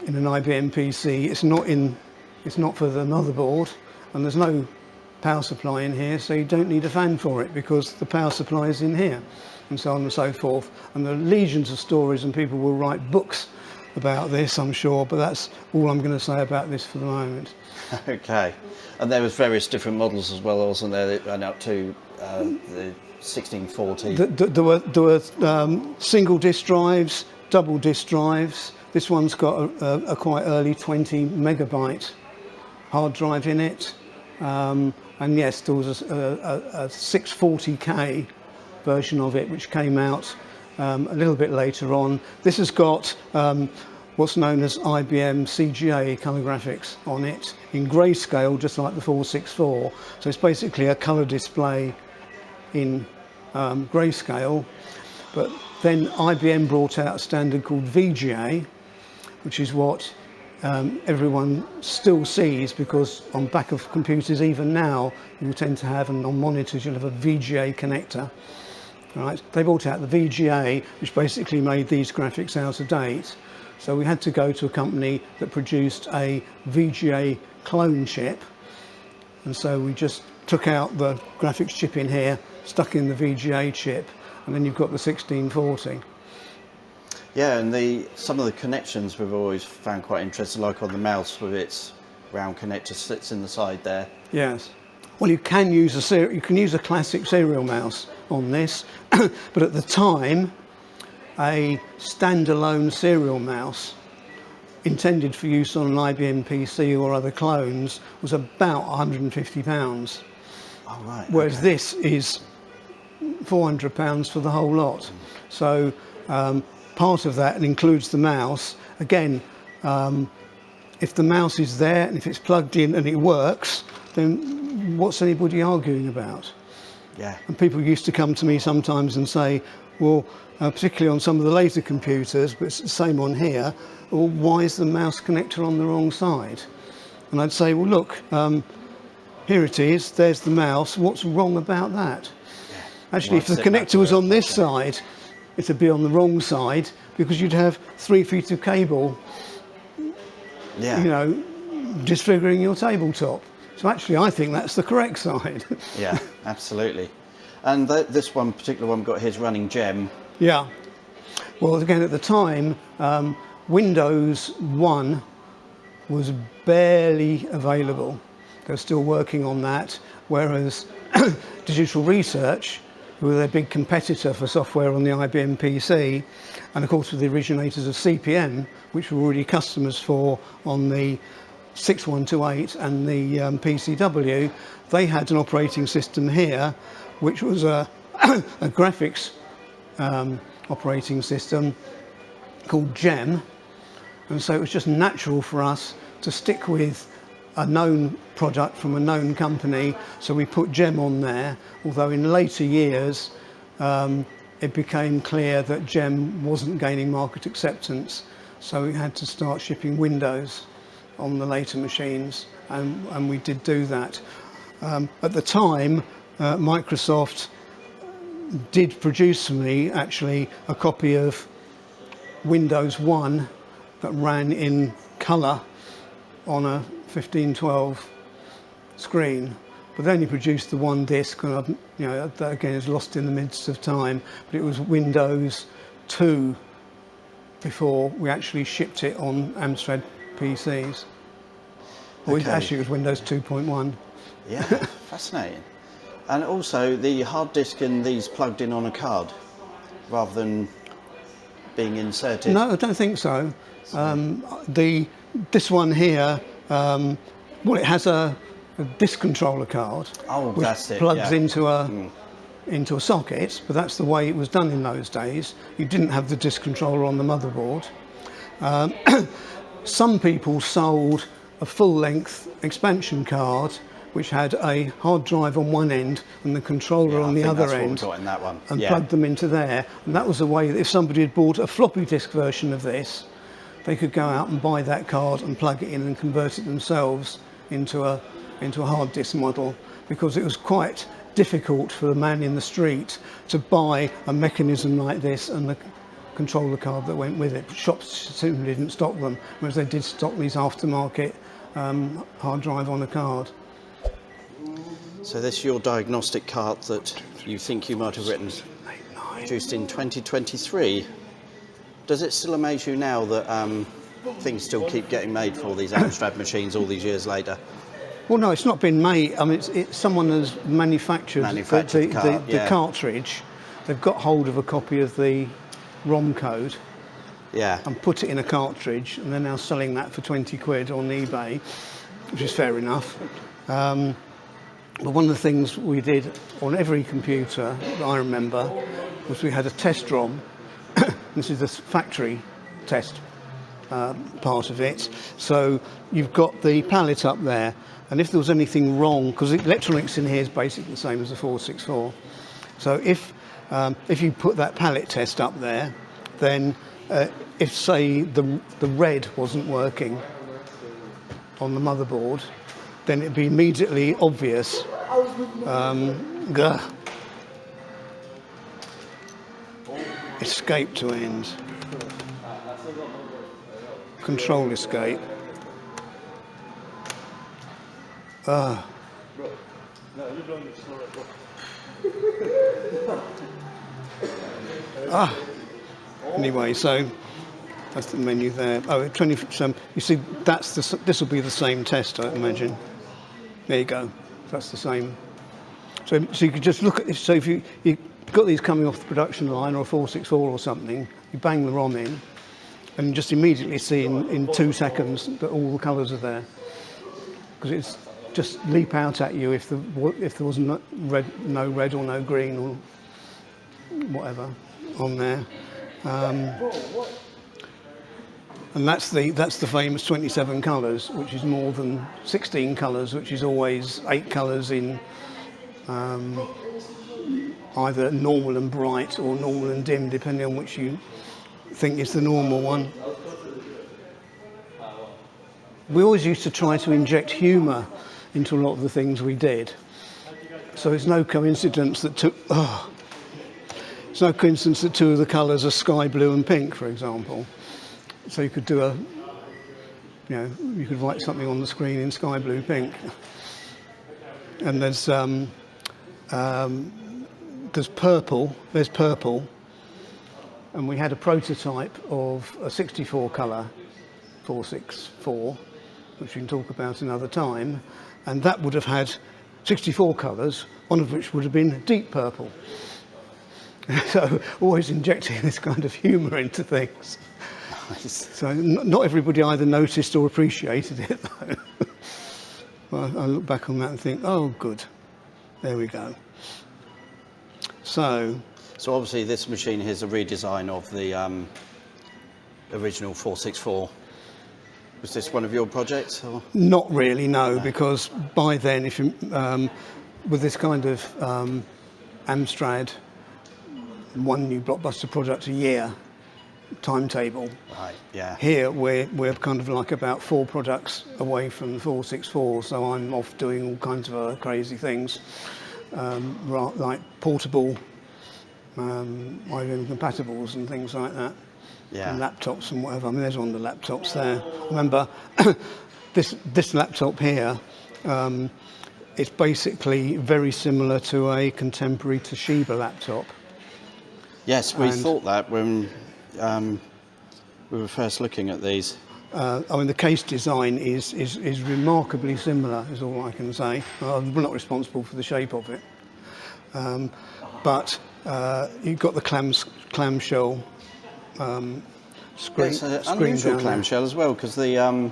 [SPEAKER 2] in an IBM PC. It's not for the motherboard, and there's no power supply in here, so you don't need a fan for it because the power supply is in here, and so on and so forth. And there are legions of stories, and people will write books about this, I'm sure, but that's all I'm going to say about this for the moment.
[SPEAKER 1] Okay. And there was various different models as well, wasn't there, that went up to the 1640?
[SPEAKER 2] There were single disk drives, double disk drives. This one's got a quite early 20 megabyte hard drive in it. And yes, there was a 640K version of it, which came out a little bit later on. This has got what's known as IBM CGA colour graphics on it in grayscale, just like the 464. So it's basically a colour display in grayscale. But then IBM brought out a standard called VGA, which is what everyone still sees, because on back of computers even now you tend to have, and on monitors you'll have a VGA connector. Right? They brought out the VGA, which basically made these graphics out of date. So we had to go to a company that produced a VGA clone chip, and so we just took out the graphics chip in here, stuck in the VGA chip, and then you've got the 1640.
[SPEAKER 1] Yeah, and some of the connections we've always found quite interesting, like on the mouse with its round connector sits in the side there.
[SPEAKER 2] Yes. Well, you can use a classic serial mouse on this, but at the time, a standalone serial mouse intended for use on an IBM PC or other clones was about £150.
[SPEAKER 1] Oh, right.
[SPEAKER 2] Whereas this is £400 for the whole lot. So part of that includes the mouse. Again, if the mouse is there and if it's plugged in and it works, then what's anybody arguing about?
[SPEAKER 1] Yeah.
[SPEAKER 2] And people used to come to me sometimes and say, well, particularly on some of the later computers, but it's the same on here, well, why is the mouse connector on the wrong side? And I'd say, well, look, here it is, there's the mouse, what's wrong about that?
[SPEAKER 1] Yeah.
[SPEAKER 2] Actually, if the connector was on this side, it'd be on the wrong side because you'd have 3 feet of cable,
[SPEAKER 1] Yeah.
[SPEAKER 2] you know, disfiguring your tabletop. So actually, I think that's the correct side.
[SPEAKER 1] Yeah, absolutely. And this one, particular one we've got here is running Gem.
[SPEAKER 2] Yeah. Well, again, at the time, Windows 1 was barely available. They're still working on that, whereas Digital Research, who were their big competitor for software on the IBM PC, and of course were the originators of CPM, which were already customers for on the 6128 and the PCW, they had an operating system here, which was a graphics operating system called Gem. And so it was just natural for us to stick with a known product from a known company, so we put Gem on there, although in later years it became clear that Gem wasn't gaining market acceptance, so we had to start shipping Windows on the later machines, and we did do that. At the time, Microsoft did produce for me actually a copy of Windows 1 that ran in colour on a 1512 screen, but they only produced the one disc, and you know, that again is lost in the midst of time. But it was Windows 2 before we actually shipped it on Amstrad PCs. Or
[SPEAKER 1] Okay.
[SPEAKER 2] actually, it was Windows 2.1.
[SPEAKER 1] Yeah, fascinating. And also the hard disk in these plugged in on a card rather than being inserted.
[SPEAKER 2] No, I don't think so. This one here, well, it has a disk controller card,
[SPEAKER 1] Oh,
[SPEAKER 2] which
[SPEAKER 1] that's it,
[SPEAKER 2] plugs
[SPEAKER 1] yeah.
[SPEAKER 2] into a socket, but that's the way it was done in those days. You didn't have the disk controller on the motherboard. Some people sold a full-length expansion card which had a hard drive on one end and the controller on the other end,
[SPEAKER 1] Got in that one.
[SPEAKER 2] and
[SPEAKER 1] Yeah.
[SPEAKER 2] plugged them into there. And that was the way that if somebody had bought a floppy disk version of this, they could go out and buy that card and plug it in and convert it themselves into a hard disk model, because it was quite difficult for the man in the street to buy a mechanism like this and the controller card that went with it. Shops simply didn't stock them, whereas they did stock these aftermarket hard drive on a card.
[SPEAKER 1] So this is your diagnostic card that you think you might have written, produced in 2023. Does it still amaze you now that things still keep getting made for all these Amstrad machines all these years later?
[SPEAKER 2] Well, no, it's not been made. I mean, someone has manufactured the cartridge. They've got hold of a copy of the ROM code
[SPEAKER 1] Yeah.
[SPEAKER 2] and put it in a cartridge, and they're now selling that for 20 quid on eBay, which is fair enough. But one of the things we did on every computer that I remember was we had a test ROM. This is the factory test part of it. So you've got the palette up there, and if there was anything wrong, because the electronics in here is basically the same as the 464. So if you put that palette test up there, then if, say, the red wasn't working on the motherboard, then it'd be immediately obvious. Escape to end. Control escape. Anyway, so that's the menu there. Oh, 20%. You see, this will be the same test, I imagine. There you go. That's the same. So you could just look at this. So if you've got these coming off the production line or a 464 or something, you bang the ROM in, and just immediately see in 2 seconds that all the colours are there, because it's just leap out at you if there was no red or no green or whatever on there. And that's the famous 27 colours, which is more than 16 colours, which is always 8 colours in either normal and bright or normal and dim, depending on which you think is the normal one. We always used to try to inject humour into a lot of the things we did. So it's no coincidence that two of the colours are sky blue and pink, for example. So you could do you could write something on the screen in sky blue pink. And there's purple. There's purple. And we had a prototype of a 64 colour 464, which we can talk about another time. And that would have had 64 colours, one of which would have been deep purple. So always injecting this kind of humour into things. Nice. So not everybody either noticed or appreciated it, though. Well, I look back on that and think, oh, good, there we go. So
[SPEAKER 1] obviously this machine here is a redesign of the original 464. Was this one of your projects? Or?
[SPEAKER 2] Not really, no, because by then, if you, with this kind of Amstrad, one new blockbuster product a year timetable.
[SPEAKER 1] Right, yeah.
[SPEAKER 2] Here we're kind of like about 4 products away from the 464, so I'm off doing all kinds of other crazy things, like portable IBM compatibles and things like that.
[SPEAKER 1] Yeah.
[SPEAKER 2] And laptops and whatever. I mean, there's one of the laptops there. Remember, this laptop here, it's basically very similar to a contemporary Toshiba laptop.
[SPEAKER 1] Yes, we thought that when we were first looking at these.
[SPEAKER 2] I mean, the case design is remarkably similar, is all I can say. We're not responsible for the shape of it. But you've got the clamshell screen.
[SPEAKER 1] It's an unusual clamshell as well, because the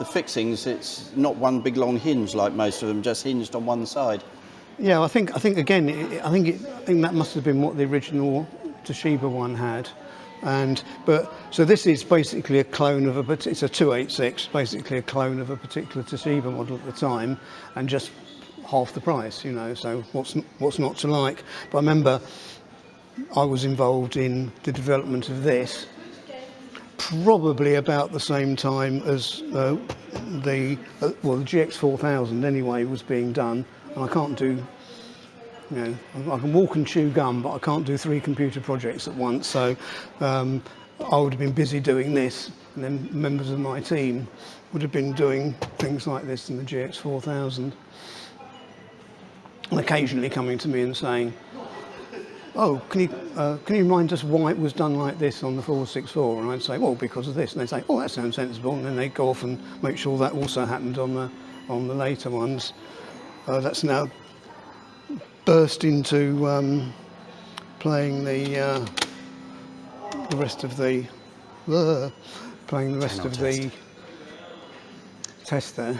[SPEAKER 1] fixings, it's not one big long hinge like most of them, just hinged on one side.
[SPEAKER 2] Yeah, I think again, I think that must have been what the original Toshiba one had. So this is basically a clone of it's a 286, basically a clone of a particular Toshiba model at the time, and just half the price, you know. So what's not to like? But I remember I was involved in the development of this probably about the same time as the GX4000 anyway was being done, and I can't do. You know, I can walk and chew gum, but I can't do 3 computer projects at once. So I would have been busy doing this, and then members of my team would have been doing things like this in the GX4000, and occasionally coming to me and saying, "Oh, can you remind us why it was done like this on the 464?" And I'd say, "Well, because of this." And they'd say, "Oh, that sounds sensible." And then they'd go off and make sure that also happened on the later ones. That's now burst into playing the rest of the test there.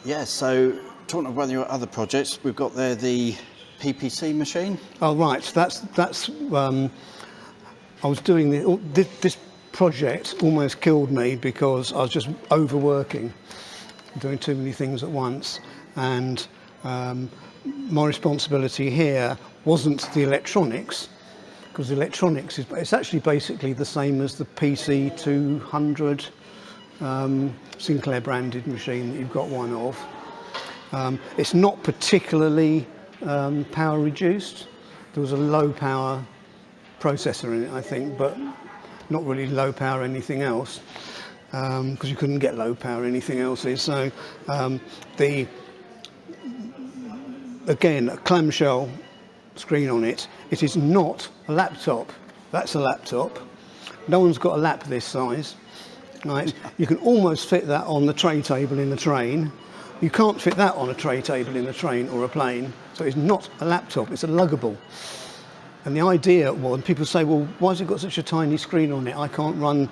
[SPEAKER 1] Yeah. So talking about one of your other projects, we've got there the PPC machine.
[SPEAKER 2] Oh right, that's I was doing this project almost killed me because I was just overworking, doing too many things at once, and my responsibility here wasn't the electronics, because the electronics it's actually basically the same as the PC 200 Sinclair branded machine that you've got one of. It's not particularly power reduced. There was a low power processor in it, I think, but not really low power anything else, because you couldn't get low power anything else. So again, a clamshell screen on it. It is not a laptop. That's a laptop. No one's got a lap this size. Right? You can almost fit that on the tray table in the train. You can't fit that on a tray table in a train or a plane. So it's not a laptop. It's a luggable. And the idea was, and people say, well, why has it got such a tiny screen on it? I can't run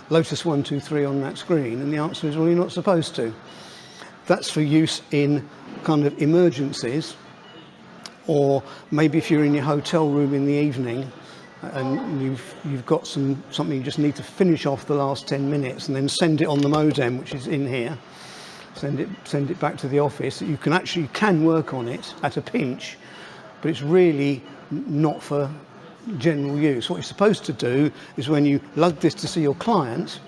[SPEAKER 2] Lotus 123 on that screen. And the answer is, well, you're not supposed to. That's for use in kind of emergencies, or maybe if you're in your hotel room in the evening and you've got something you just need to finish off the last 10 minutes and then send it on the modem, which is in here, send it back to the office. You can work on it at a pinch, but it's really not for general use. What you're supposed to do is when you lug this to see your client,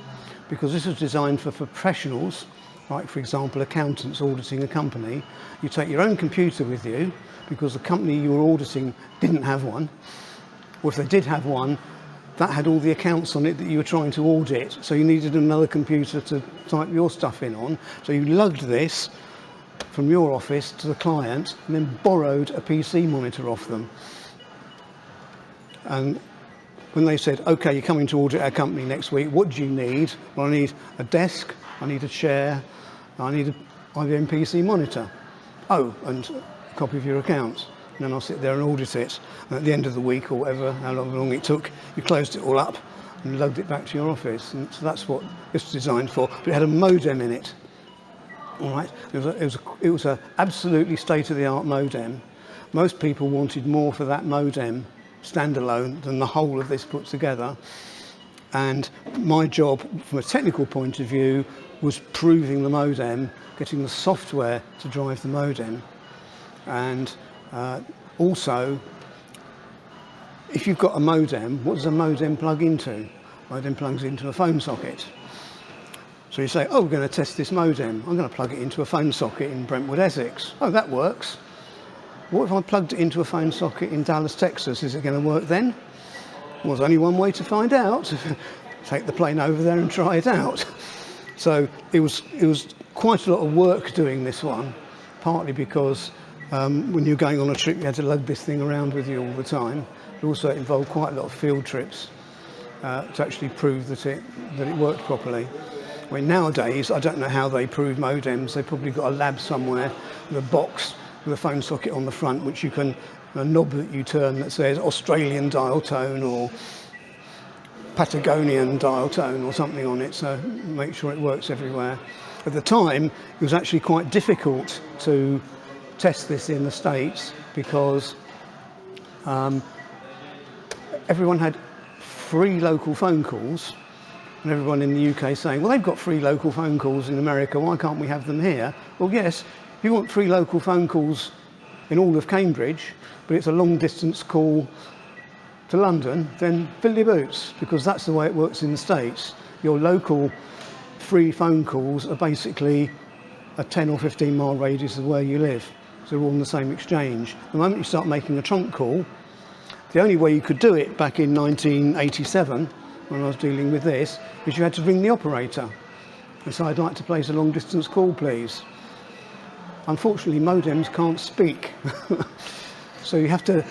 [SPEAKER 2] because this is designed for professionals, like for example accountants auditing a company, you take your own computer with you because the company you were auditing didn't have one, or if they did have one, that had all the accounts on it that you were trying to audit, so you needed another computer to type your stuff in on. So you lugged this from your office to the client and then borrowed a PC monitor off them. And when they said, okay, you're coming to audit our company next week, what do you need? Well, I need a desk, I need a chair, I need an IBM PC monitor. Oh, and a copy of your accounts. And then I'll sit there and audit it. And at the end of the week or whatever, how long it took, you closed it all up and lugged it back to your office. And so that's what this was designed for. But it had a modem in it. All right, it was a absolutely state-of-the-art modem. Most people wanted more for that modem standalone than the whole of this put together. And my job, from a technical point of view, was proving the modem, getting the software to drive the modem. And also, if you've got a modem, what does a modem plug into? Modem plugs into a phone socket. So you say, oh, we're going to test this modem. I'm going to plug it into a phone socket in Brentwood, Essex. Oh, that works. What if I plugged it into a phone socket in Dallas, Texas? Is it going to work then? Well, there's only one way to find out. Take the plane over there and try it out. So it was quite a lot of work doing this one, partly because when you're going on a trip, you had to lug this thing around with you all the time. It also involved quite a lot of field trips to actually prove that it worked properly. I mean, nowadays, I don't know how they prove modems. They've probably got a lab somewhere with a box with a phone socket on the front, which you can, a knob that you turn that says Australian dial tone or Patagonian dial tone or something on it, so make sure it works everywhere. At the time, it was actually quite difficult to test this in the States because everyone had free local phone calls, and everyone in the UK saying, well, they've got free local phone calls in America, why can't we have them here? Well, yes, if you want free local phone calls in all of Cambridge, but it's a long distance call to London, then fill your boots, because that's the way it works in the States. Your local free phone calls are basically a 10 or 15 mile radius of where you live. So they're all in the same exchange. The moment you start making a trunk call, the only way you could do it back in 1987, when I was dealing with this, is you had to ring the operator and say, I'd like to place a long distance call, please. Unfortunately, modems can't speak. So you have to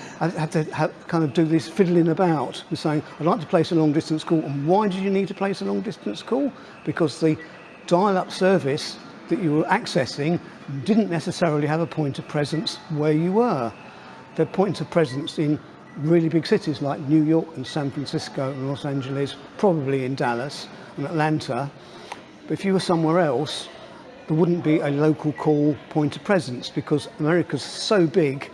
[SPEAKER 2] kind of do this fiddling about and saying, I'd like to place a long distance call. And why did you need to place a long distance call? Because the dial-up service that you were accessing didn't necessarily have a point of presence where you were. They had points of presence in really big cities like New York and San Francisco and Los Angeles, probably in Dallas and Atlanta. But if you were somewhere else, there wouldn't be a local call point of presence because America's so big,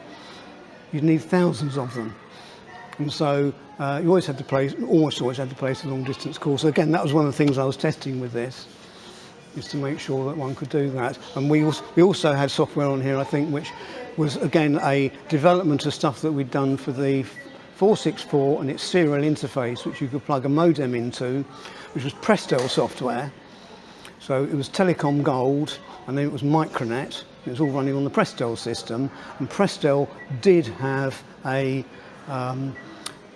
[SPEAKER 2] you'd need thousands of them. And so you almost always had to place a long distance call. So again, that was one of the things I was testing with this, is to make sure that one could do that. And we also had software on here, I think, which was again a development of stuff that we'd done for the 464 and its serial interface, which you could plug a modem into, which was Prestel software. So it was Telecom Gold, and then it was Micronet. It was all running on the Prestel system, and Prestel did have a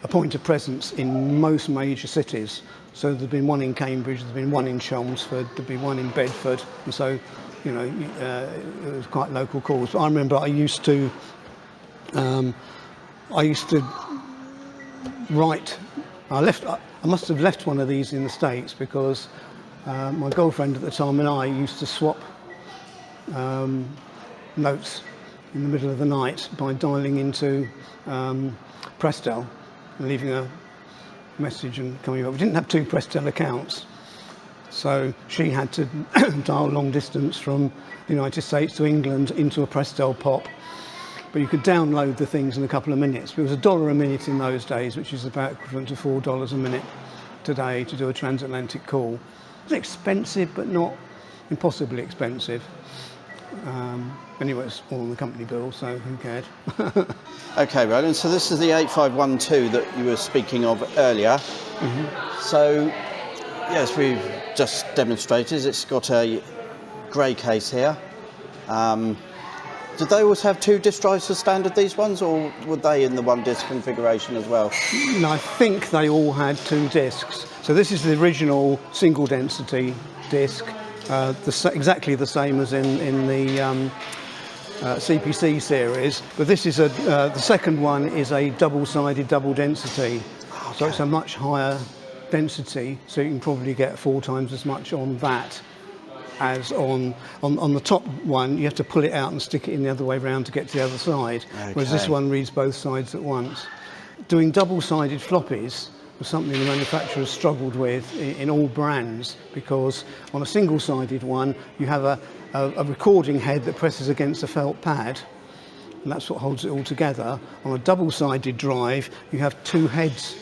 [SPEAKER 2] point of presence in most major cities. So there'd been one in Cambridge, there'd been one in Chelmsford, there'd been one in Bedford, and so it was quite local calls. But I remember I used to write. I must have left one of these in the States because my girlfriend at the time and I used to swap notes in the middle of the night by dialing into Prestel and leaving a message and coming up. We didn't have 2 Prestel accounts, so she had to dial long distance from the United States to England into a Prestel POP. But you could download the things in a couple of minutes. It was $1 a minute in those days, which is about equivalent to $4 a minute today to do a transatlantic call. It's expensive, but not impossibly expensive. Anyway, it's all on the company bill, so who cared?
[SPEAKER 1] Okay, Roland, so this is the 8512 that you were speaking of earlier. So, yes, we've just demonstrated it's got a grey case here. Did they always have 2 disk drives for standard, these ones, or were they in the 1 disk configuration as well?
[SPEAKER 2] No, I think they all had 2 disks. So this is the original single density disk, exactly the same as in the CPC series, but this is the second one is a double-sided double density. Okay. So it's a much higher density, so you can probably get 4 times as much on that as on the top one. You have to pull it out and stick it in the other way around to get to the other side, okay. Whereas this one reads both sides at once. Doing double-sided floppies was something the manufacturers struggled with in all brands, because on a single-sided one you have a recording head that presses against a felt pad, and that's what holds it all together. On a double-sided drive you have 2 heads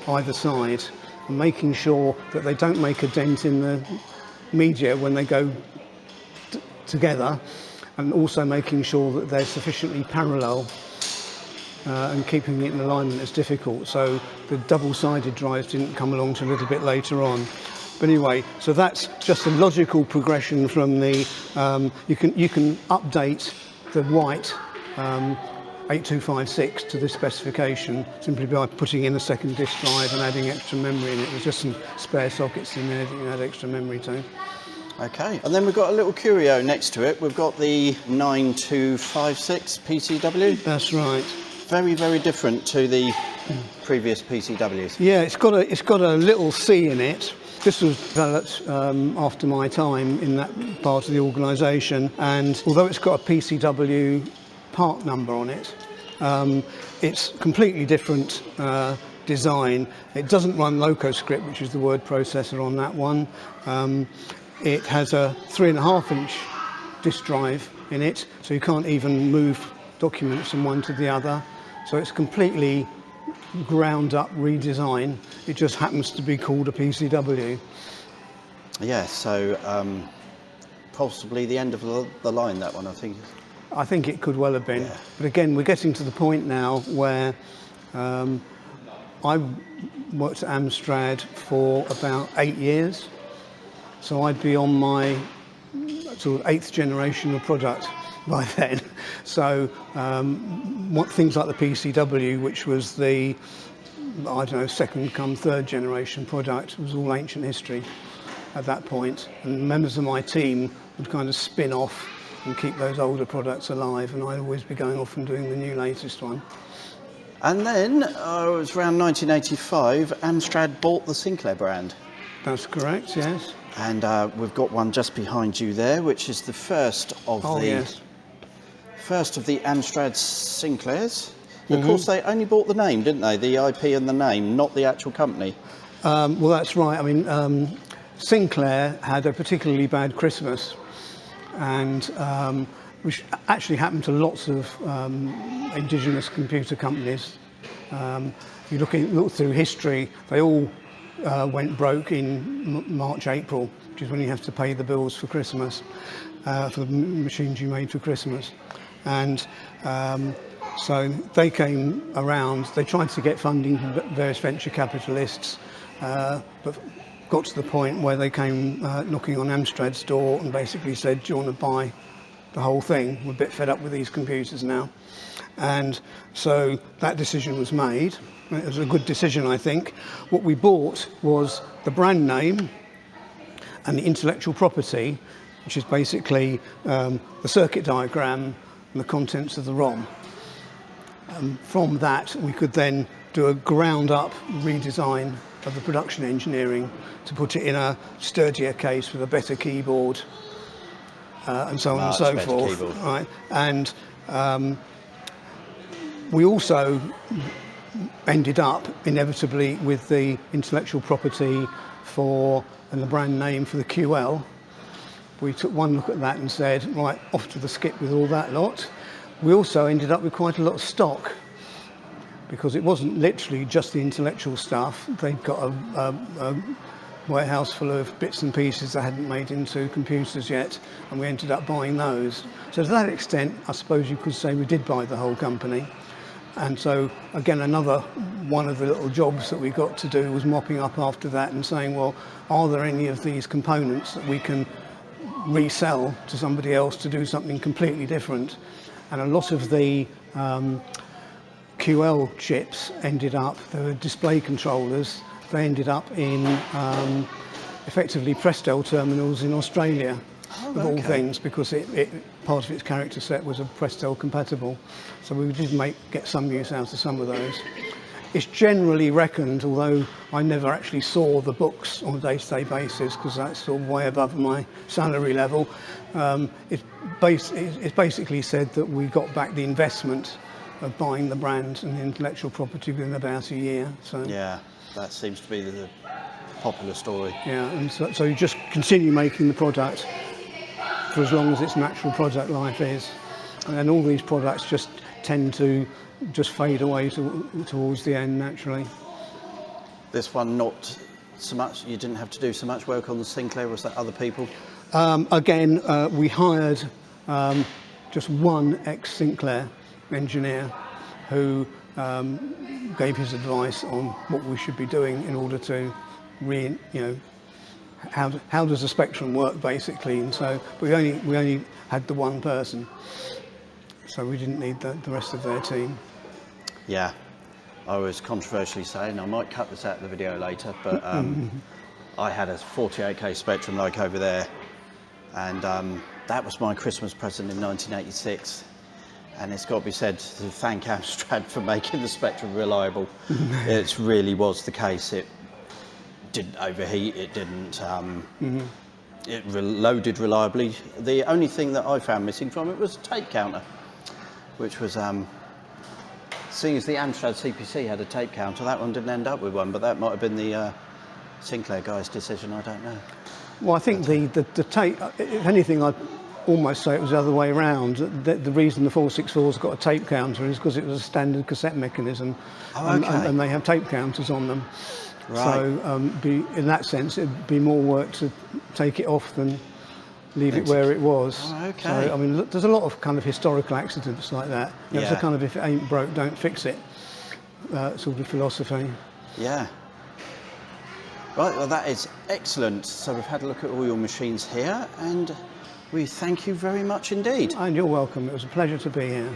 [SPEAKER 2] either side, and making sure that they don't make a dent in the media when they go together, and also making sure that they're sufficiently parallel and keeping it in alignment is difficult. So the double-sided drives didn't come along till a little bit later on. But anyway, so that's just a logical progression from the you can update the white 8256 to this specification simply by putting in a second disk drive and adding extra memory in it. There's just some spare sockets in there that you can add extra memory to.
[SPEAKER 1] Okay, and then we've got a little curio next to it. We've got the 9256 PCW.
[SPEAKER 2] That's right.
[SPEAKER 1] Very, very different to the previous PCWs.
[SPEAKER 2] Yeah, it's got a little C in it. This was developed after my time in that part of the organisation, and although it's got a PCW part number on it, it's completely different design. It doesn't run LocoScript, which is the word processor on that one. It has a 3.5-inch disk drive in it, so you can't even move documents from one to the other. So it's completely ground up redesign. It just happens to be called a PCW.
[SPEAKER 1] Yeah, so possibly the end of the line, that one, I think.
[SPEAKER 2] I think it could well have been.
[SPEAKER 1] Yeah.
[SPEAKER 2] But again, we're getting to the point now where I worked at Amstrad for about 8 years. So I'd be on my sort of 8th generation of product by then. So things like the PCW, which was the, I don't know, 2nd come 3rd generation product, was all ancient history at that point. And members of my team would kind of spin off and keep those older products alive, and I'd always be going off and doing the new latest one. And
[SPEAKER 1] then, it was around 1985, Amstrad bought the Sinclair brand.
[SPEAKER 2] That's correct, yes.
[SPEAKER 1] And we've got one just behind you there, which is the first of the Amstrad Sinclairs. Mm-hmm. Of course, they only bought the name, didn't they? The IP and the name, not the actual company.
[SPEAKER 2] Well, that's right. I mean, Sinclair had a particularly bad Christmas, and which actually happened to lots of indigenous computer companies. If you look through history, they all went broke in March, April, which is when you have to pay the bills for Christmas, for the machines you made for Christmas. And so they came around, they tried to get funding from various venture capitalists, but got to the point where they came knocking on Amstrad's door and basically said, do you want to buy the whole thing? We're a bit fed up with these computers now. And so that decision was made. It was a good decision, I think. What we bought was the brand name and the intellectual property, which is basically the circuit diagram and the contents of the ROM. From that, we could then do a ground-up redesign of the production engineering to put it in a sturdier case with a better keyboard and so on and so forth. Right? And We also ended up inevitably with the intellectual property for and the brand name for the QL. We took one look at that and said, right, off to the skip with all that lot. We also ended up with quite a lot of stock, because it wasn't literally just the intellectual stuff. They'd got a warehouse full of bits and pieces that hadn't made into computers yet, and we ended up buying those. So to that extent, I suppose you could say we did buy the whole company. And so, again, another one of the little jobs that we got to do was mopping up after that and saying, well, are there any of these components that we can resell to somebody else to do something completely different? And a lot of the QL chips ended up, the display controllers, they ended up in effectively Prestel terminals in Australia, of all things, because part of its character set was a Prestel compatible. So we did get some use out of some of those. It's generally reckoned, although I never actually saw the books on a day-to-day basis, because that's sort of way above my salary level, it's basically said that we got back the investment of buying the brand and the intellectual property within about a year. So
[SPEAKER 1] yeah, that seems to be the popular story.
[SPEAKER 2] Yeah, and so you just continue making the product for as long as its natural product life is, and all these products just tend to just fade away towards the end naturally.
[SPEAKER 1] This one, not so much. You didn't have to do so much work on the Sinclair. Was that other people?
[SPEAKER 2] Again, we hired just one ex-Sinclair engineer who gave his advice on what we should be doing in order to how does the spectrum work basically, and so we only had the one person, so we didn't need the rest of their team.
[SPEAKER 1] Yeah, I was controversially saying, I might cut this out of the video later, but I had a 48K Spectrum like over there, and that was my Christmas present in 1986. And it's got to be said to thank Amstrad for making the Spectrum reliable. It really was the case. It didn't overheat, it didn't, it loaded reliably. The only thing that I found missing from it was a tape counter, which was, seeing as the Amstrad CPC had a tape counter, that one didn't end up with one, but that might have been the Sinclair guy's decision, I don't know.
[SPEAKER 2] Well, I think the tape, if anything, I'd almost say it was the other way around. The reason the 464's got a tape counter is because it was a standard cassette mechanism, and they have tape counters on them. Right. So in that sense, it'd be more work to take it off than leave it where it was. Oh, okay. So, I mean, look, there's a lot of kind of historical accidents like that. It's a kind of if it ain't broke, don't fix it sort of philosophy. Yeah.
[SPEAKER 1] Right, well, that is excellent. So we've had a look at all your machines here, and we thank you very much indeed.
[SPEAKER 2] And you're welcome. It was a pleasure to be here.